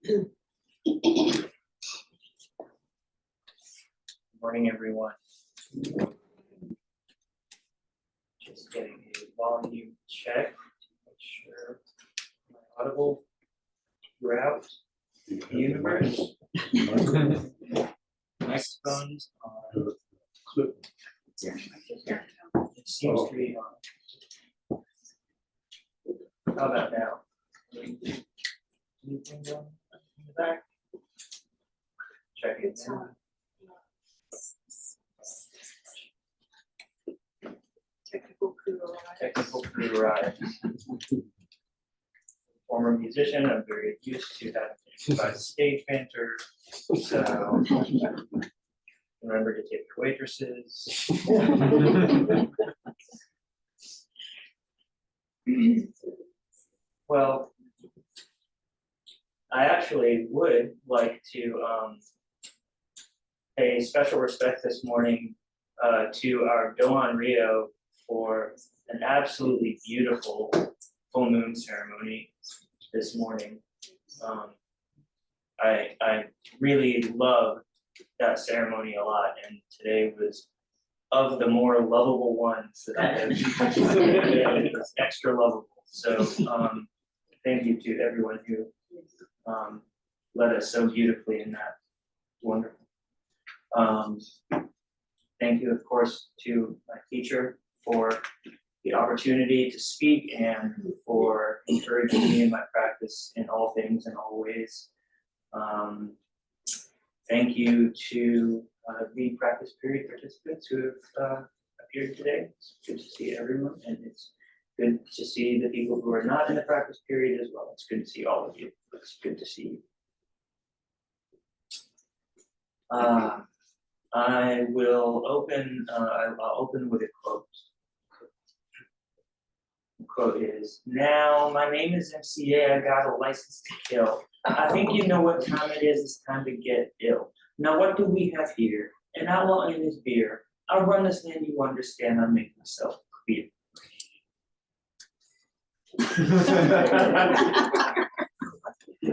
Good morning, everyone. Just getting a volume check, make sure my audible throughout the universe. Microphones on. It seems to be on. How about now? Anything going in the back? Check it out. Technical crew arrived. Former musician, I'm very used to having to provide stage banter. So remember to take your waitresses. Well, I actually would like to pay special respect this morning to our KoUn Rio for an absolutely beautiful full moon ceremony this morning. I really love that ceremony a lot, and today was of the more lovable ones that I have. It was extra lovable. So thank you to everyone who led us so beautifully in that. Wonderful. Thank you, of course, to my teacher for the opportunity to speak and for encouraging me in my practice in all things and all ways. Thank you to the practice period participants who have appeared today. It's good to see everyone, and it's good to see the people who are not in the practice period as well. It's good to see all of you. It's good to see you. I will open. I'll open with a quote. The quote is, "Now my name is MCA. I got a license to kill. I think you know what time it is. It's time to get ill. Now what do we have here? An outlaw and his beer. I'll run this land. You understand? I'll make myself clear."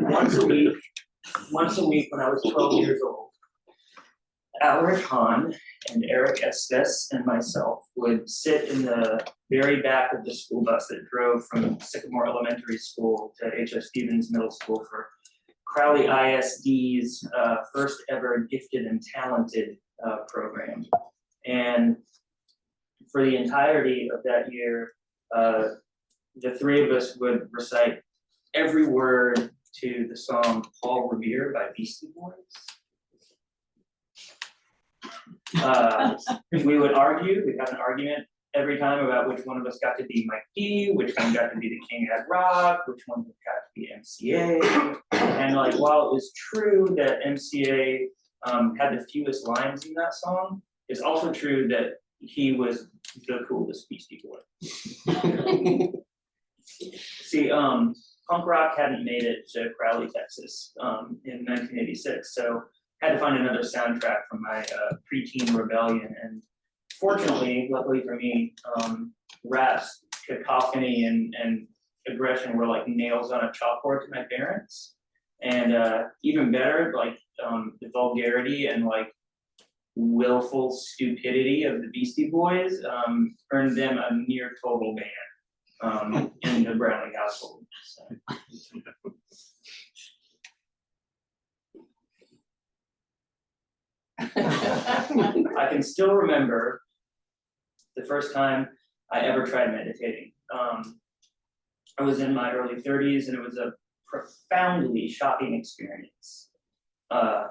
Once a week when I was 12 years old, Alaric Hahn and Eric Estes and myself would sit in the very back of the school bus that drove from Sycamore Elementary School to H.F. Stevens Middle School for Crowley ISD's first ever Gifted and Talented program. And for the entirety of that year, the three of us would recite every word to the song Paul Revere by Beastie Boys. We would argue, we'd have an argument every time about which one of us got to be Mike D, which one got to be the King at Rock, which one got to be MCA. And like, while it was true that MCA had the fewest lines in that song, it's also true that he was the coolest Beastie Boy. See, punk rock hadn't made it to Crowley, Texas in 1986, so had to find another soundtrack for my preteen rebellion. And fortunately, luckily for me, rap's cacophony and aggression were like nails on a chalkboard to my parents. And even better, like the vulgarity and like willful stupidity of the Beastie Boys earned them a near total ban in the Brownlie household. So. I can still remember the first time I ever tried meditating. I was in my early 30s, and it was a profoundly shocking experience. I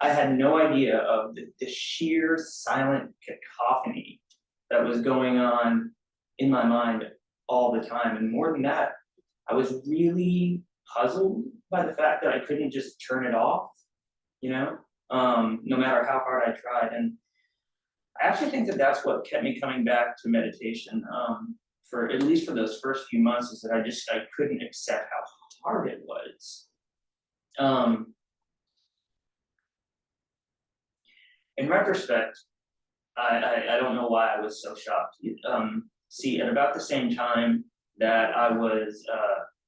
had no idea of the sheer silent cacophony that was going on in my mind all the time. And more than that, I was really puzzled by the fact that I couldn't just turn it off, you know? No matter how hard I tried. And I actually think that that's what kept me coming back to meditation for at least for those first few months, is that I couldn't accept how hard it was. In retrospect, I don't know why I was so shocked. See, at about the same time that I was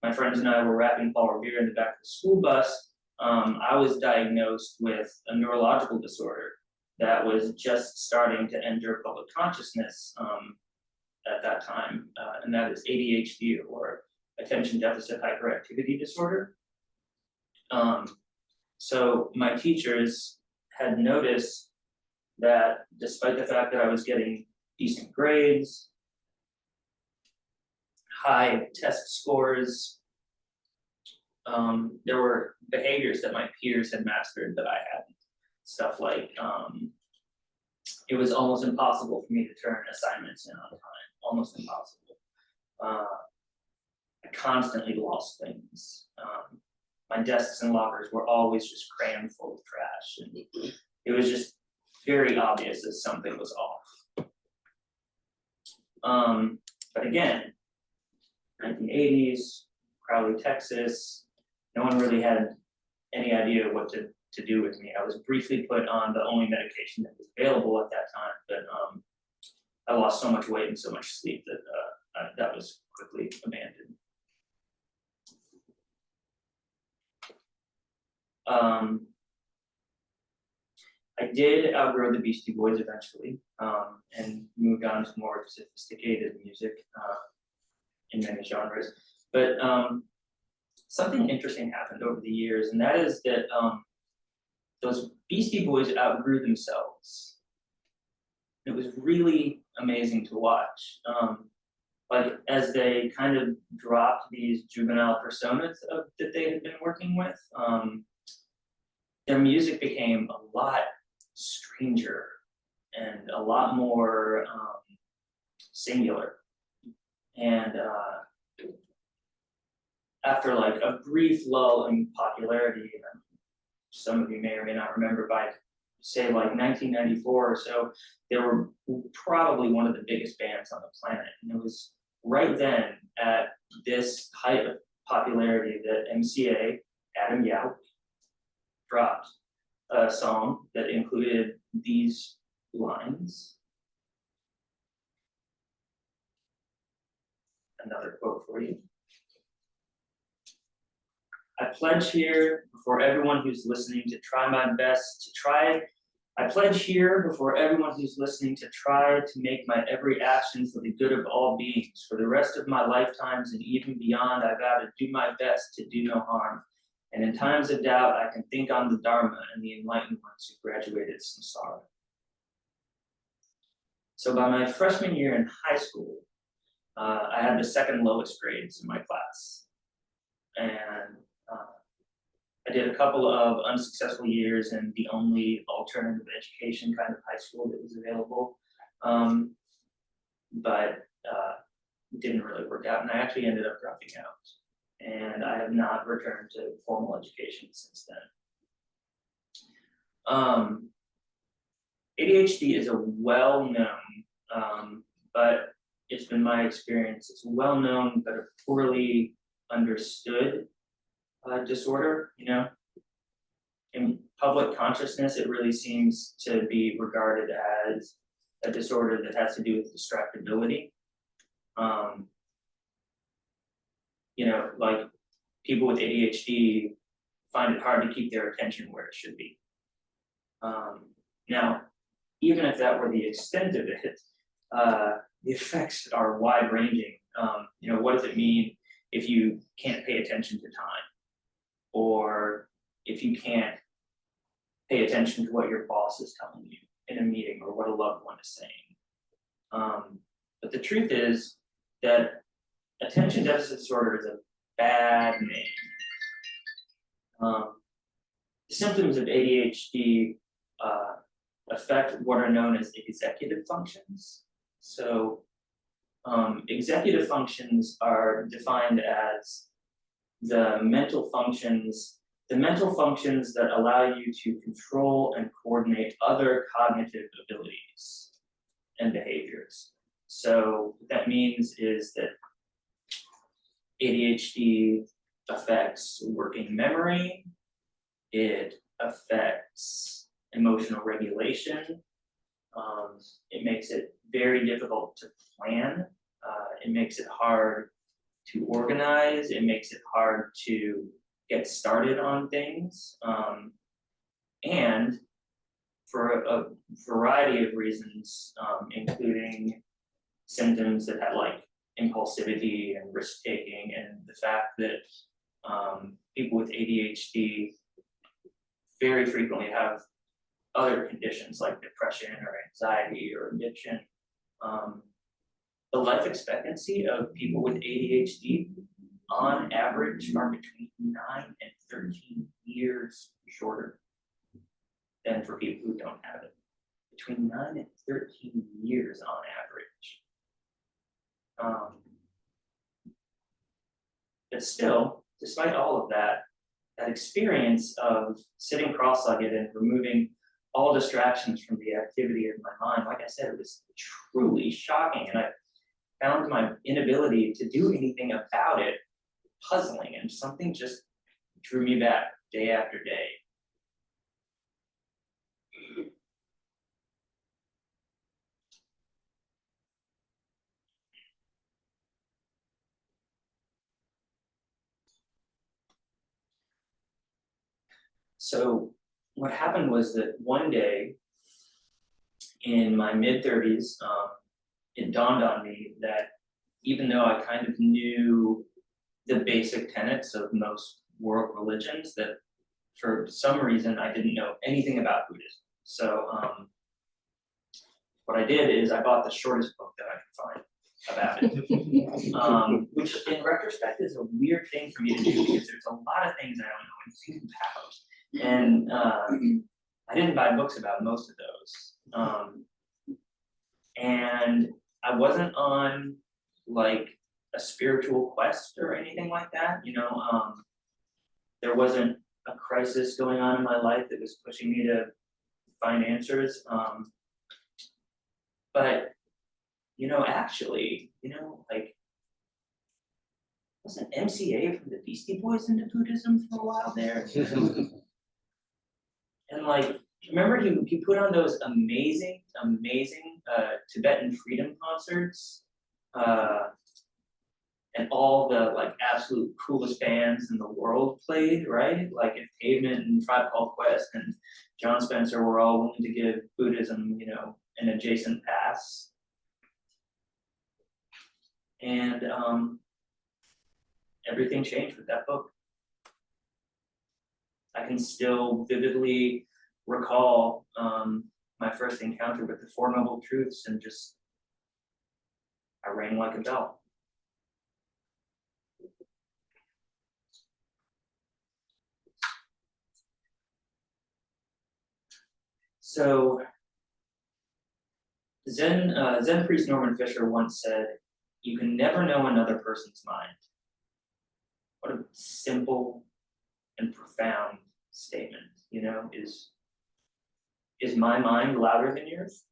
my friends and I were wrapping Paul Revere in the back of the school bus, I was diagnosed with a neurological disorder that was just starting to enter public consciousness at that time, and that is ADHD, or attention deficit hyperactivity disorder. So my teachers had noticed that despite the fact that I was getting decent grades, high test scores, there were behaviors that my peers had mastered that I hadn't. Stuff like, it was almost impossible for me to turn assignments in on time, almost impossible. I constantly lost things. My desks and lockers were always just crammed full of trash, and it was just very obvious that something was off. But again, 1980s, Crowley, Texas, no one really had any idea what to do with me. I was briefly put on the only medication that was available at that time, but I lost so much weight and so much sleep that that was quickly abandoned. I did outgrow the Beastie Boys eventually, and moved on to more sophisticated music in many genres. But something interesting happened over the years, and that is that those Beastie Boys outgrew themselves. It was really amazing to watch. Like, as they kind of dropped these juvenile personas that they had been working with, their music became a lot stranger and a lot more singular. And after like a brief lull in popularity, some of you may or may not remember, by say like 1994 or so, they were probably one of the biggest bands on the planet. And it was right then at this height of popularity that MCA, Adam Yauch, dropped a song that included these lines. Another quote for you. I pledge here before everyone who's listening to try my best to try. I pledge here before everyone who's listening to try to make my every action for the good of all beings. For the rest of my lifetimes and even beyond, I vow to do my best to do no harm. And in times of doubt, I can think on the Dharma and the enlightened ones who graduated samsara. So by my freshman year in high school, I had the second lowest grades in my class. And I did a couple of unsuccessful years in the only alternative education kind of high school that was available. But it didn't really work out, and I actually ended up dropping out. And I have not returned to formal education since then. ADHD is a well-known, but it's been my experience, it's a well-known but a poorly understood disorder. You know, in public consciousness, it really seems to be regarded as a disorder that has to do with distractibility. You know, like, people with ADHD find it hard to keep their attention where it should be. Now, even if that were the extent of it, the effects are wide-ranging. You know, what does it mean if you can't pay attention to time? Or if you can't pay attention to what your boss is telling you in a meeting, or what a loved one is saying? But the truth is that attention deficit disorder is a bad name. The symptoms of ADHD affect what are known as executive functions. So executive functions are defined as the mental functions that allow you to control and coordinate other cognitive abilities and behaviors. So what that means is that ADHD affects working memory, it affects emotional regulation, it makes it very difficult to plan, it makes it hard to organize. It makes it hard to get started on things. And for a variety of reasons, including symptoms that had like impulsivity and risk taking, and the fact that people with ADHD very frequently have other conditions like depression or anxiety or addiction. The life expectancy of people with ADHD on average are between 9 and 13 years shorter than for people who don't have it. Between 9 and 13 years on average. But still, despite all of that, that experience of sitting cross-legged and removing all distractions from the activity of my mind, like I said, it was truly shocking. And I found my inability to do anything about it puzzling, and something just drew me back day after day. So what happened was that one day in my mid-30s, it dawned on me that even though I kind of knew the basic tenets of most world religions, that for some reason I didn't know anything about Buddhism. So what I did is I bought the shortest book that I could find about it, which in retrospect is a weird thing for me to do because there's a lot of things I don't know anything about. And I didn't buy books about most of those. And I wasn't on like a spiritual quest or anything like that, you know. There wasn't a crisis going on in my life that was pushing me to find answers. But, you know, actually, you know, like, wasn't MCA from the Beastie Boys into Buddhism for a while there? And like, remember he put on those amazing Tibetan freedom concerts, and all the like absolute coolest bands in the world played, right? Like if Pavement and Tribe Called Quest and John Spencer were all willing to give Buddhism, you know, an adjacent pass. And everything changed with that book. I can still vividly recall my first encounter with the Four Noble Truths, and just, I rang like a bell. So, Zen priest Norman Fisher once said, "You can never know another person's mind." What a simple and profound statement, you know, is my mind louder than yours?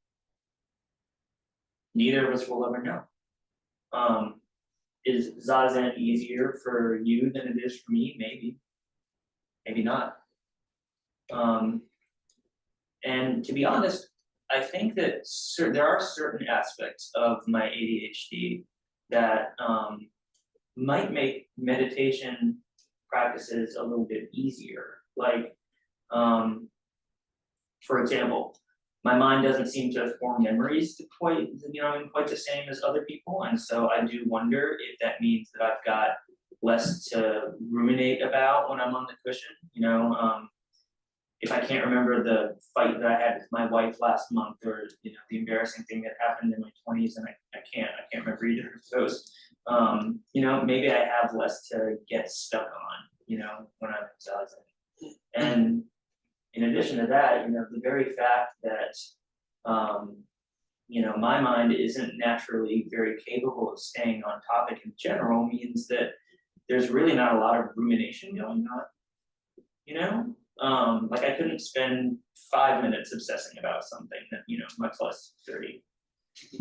Neither of us will ever know. Is Zazen easier for you than it is for me? Maybe. Maybe not. And to be honest, I think that there are certain aspects of my ADHD that might make meditation practices a little bit easier. Like, for example, my mind doesn't seem to form memories quite the same as other people, and so I do wonder if that means that I've got less to ruminate about when I'm on the cushion. You know, if I can't remember the fight that I had with my wife last month, or you know, the embarrassing thing that happened in my 20s, and I can't remember either of those. You know, maybe I have less to get stuck on, you know, when I'm in Zazen. And in addition to that, you know, the very fact that, you know, my mind isn't naturally very capable of staying on topic in general means that there's really not a lot of rumination going on, you know? Like I couldn't spend 5 minutes obsessing about something that, you know, much less 30.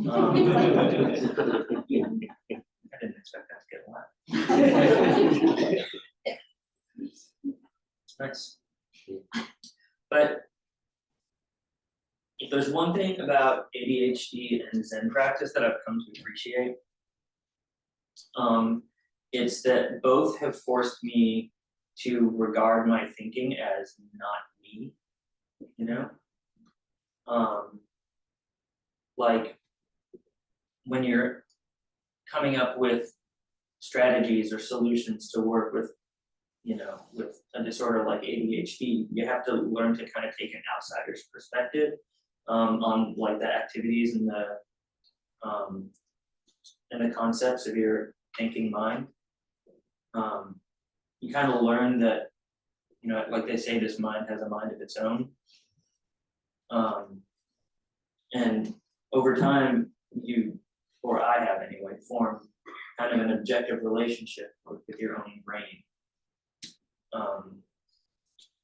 I didn't expect that to get a lot. Nice. But if there's one thing about ADHD and Zen practice that I've come to appreciate, it's that both have forced me to regard my thinking as not me, you know? Like when you're coming up with strategies or solutions to work with, with a disorder like ADHD, you have to learn to kind of take an outsider's perspective on like the activities and the concepts of your thinking mind. You kind of learn that, like they say, this mind has a mind of its own. And over time, you, or I have anyway, formed kind of an objective relationship with your own brain.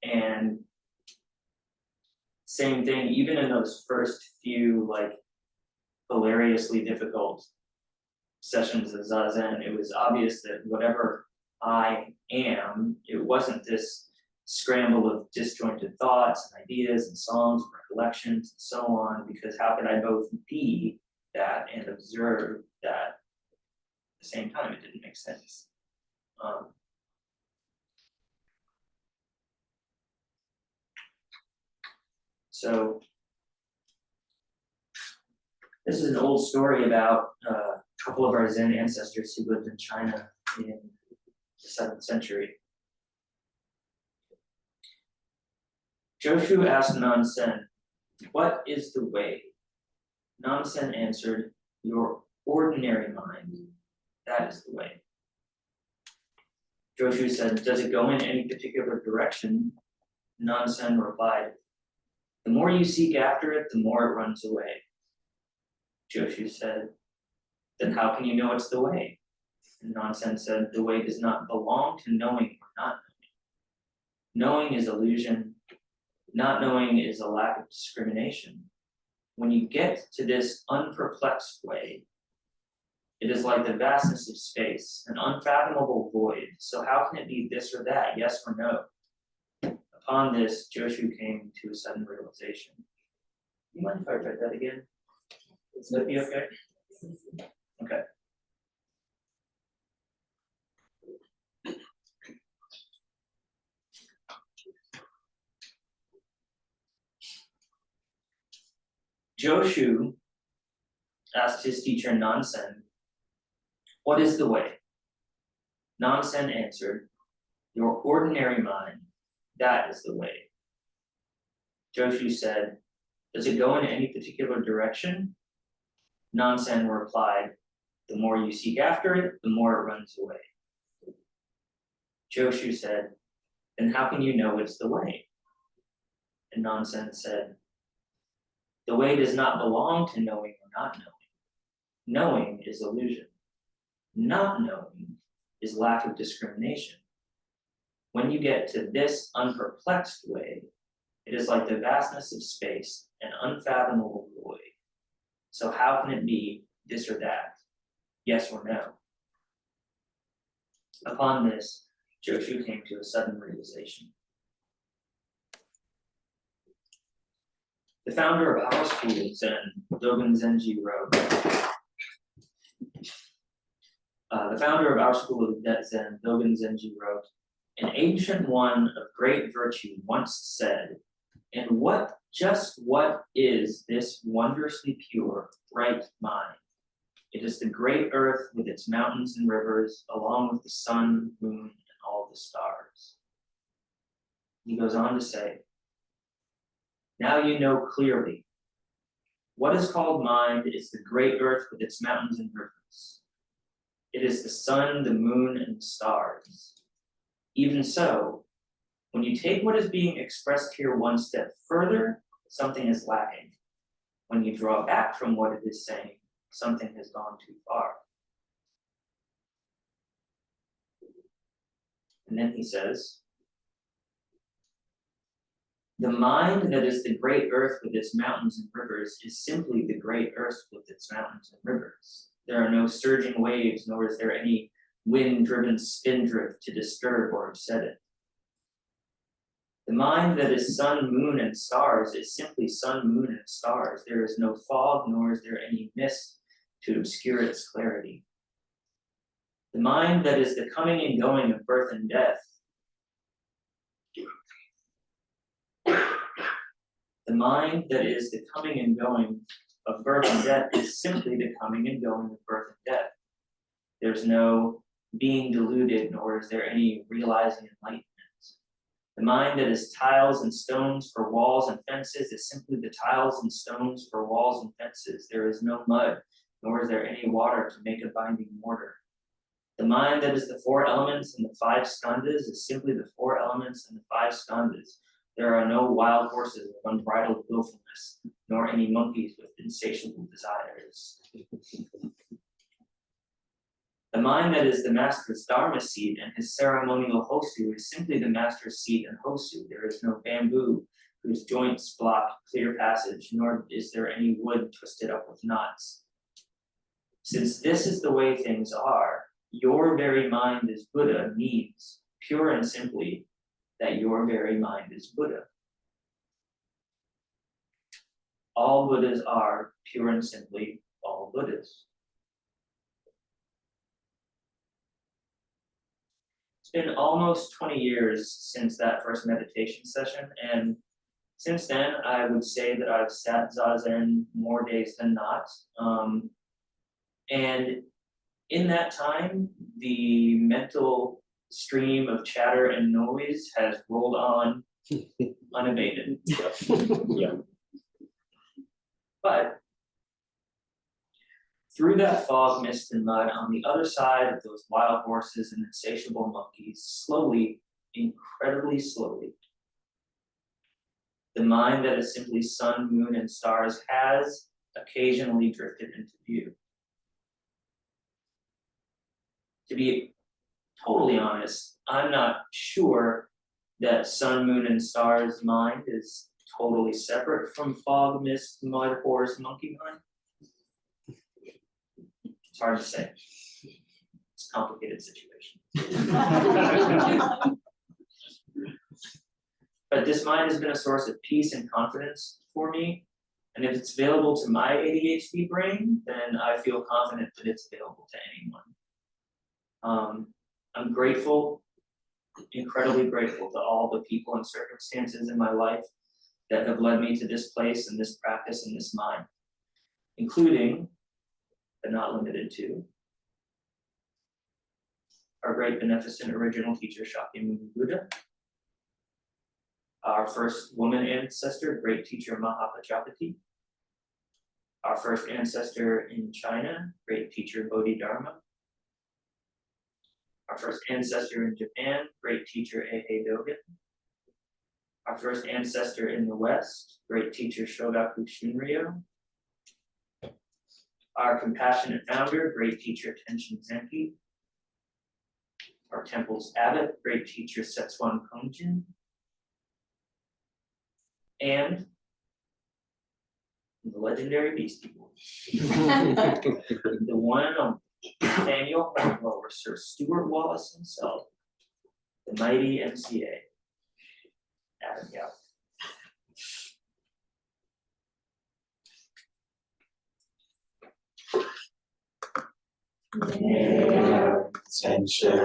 And same thing, even in those first few like hilariously difficult sessions of Zazen, it was obvious that whatever I am, it wasn't this scramble of disjointed thoughts and ideas and songs and recollections and so on, because how could I both be that and observe that at the same time? It didn't make sense. So this is an old story about a couple of our Zen ancestors who lived in China in the 7th century. Joshu asked Nansen, "What is the way?" Nansen answered, "Your ordinary mind, that is the way." Joshu said, "Does it go in any particular direction?" Nansen replied, "The more you seek after it, the more it runs away." Joshu said, "Then how can you know it's the way?" And Nansen said, "The way does not belong to knowing or not knowing. Knowing is illusion. Not knowing is a lack of discrimination. When you get to this unperplexed way, it is like the vastness of space, an unfathomable void. So how can it be this or that, yes or no?" Upon this, Joshu came to a sudden realization. You mind if I read that again? Would that be okay? Okay. Joshu asked his teacher Nansen, "What is the way?" Nansen answered, "Your ordinary mind, that is the way." Joshu said, "Does it go in any particular direction?" Nansen replied, "The more you seek after it, the more it runs away." Joshu said, "Then how can you know it's the way?" And Nansen said, "The way does not belong to knowing or not knowing. Knowing is illusion. Not knowing is lack of discrimination. When you get to this unperplexed way, it is like the vastness of space, an unfathomable void. So how can it be this or that, yes or no?" Upon this, Joshu came to a sudden realization. The founder of our school of Zen, Dogen Zenji, wrote, "An ancient one of great virtue once said, and what is this wondrously pure, bright mind? It is the great earth with its mountains and rivers, along with the sun, moon, and all the stars." He goes on to say, "Now you know clearly. What is called mind is the great earth with its mountains and rivers. It is the sun, the moon, and the stars. Even so, when you take what is being expressed here one step further, something is lacking. When you draw back from what it is saying, something has gone too far." And then he says, "The mind that is the great earth with its mountains and rivers is simply the great earth with its mountains and rivers. There are no surging waves, nor is there any wind-driven spindrift to disturb or upset it. The mind that is sun, moon, and stars is simply sun, moon, and stars. There is no fog, nor is there any mist to obscure its clarity. The mind that is the coming and going of birth and death. The mind that is the coming and going of birth and death is simply the coming and going of birth and death. There's no being deluded, nor is there any realizing enlightenment. The mind that is tiles and stones for walls and fences is simply the tiles and stones for walls and fences. There is no mud, nor is there any water to make a binding mortar. The mind that is the 4 elements and the 5 skandhas is simply the 4 elements and the 5 skandhas. There are no wild horses with unbridled willfulness, nor any monkeys with insatiable desires. The mind that is the master's dharma seat and his ceremonial hosu is simply the master's seat and hosu. There is no bamboo whose joints block clear passage, nor is there any wood twisted up with knots. Since this is the way things are, your very mind is Buddha means, pure and simply, that your very mind is Buddha. All Buddhas are, pure and simply, all Buddhas. It's been almost 20 years since that first meditation session, and since then, I would say that I've sat Zazen more days than not. And in that time, the mental stream of chatter and noise has rolled on unabated. Yeah. But through that fog, mist, and mud, on the other side of those wild horses and insatiable monkeys, slowly, incredibly slowly, the mind that is simply sun, moon, and stars has occasionally drifted into view. To be totally honest, I'm not sure that sun, moon, and stars mind is totally separate from fog, mist, mud, horse, monkey mind. It's hard to say. It's a complicated situation. But this mind has been a source of peace and confidence for me. And if it's available to my ADHD brain, then I feel confident that it's available to anyone. I'm grateful, incredibly grateful to all the people and circumstances in my life that have led me to this place and this practice and this mind, including, but not limited to, our great beneficent original teacher, Shakyamuni Buddha, our first woman ancestor, great teacher Mahapajapati, our first ancestor in China, great teacher Bodhidharma, our first ancestor in Japan, great teacher Eihei Dogen, our first ancestor in the West, great teacher Shogaku Shunryo, our compassionate founder, great teacher Tenshin Zenki, our temple's abbot, great teacher Setsuan Kongjin, and the legendary Beastie Boys, the one and only Nathaniel Hornblower, Sir Stuart Wallace himself, the mighty MCA, Adam Yao. Censure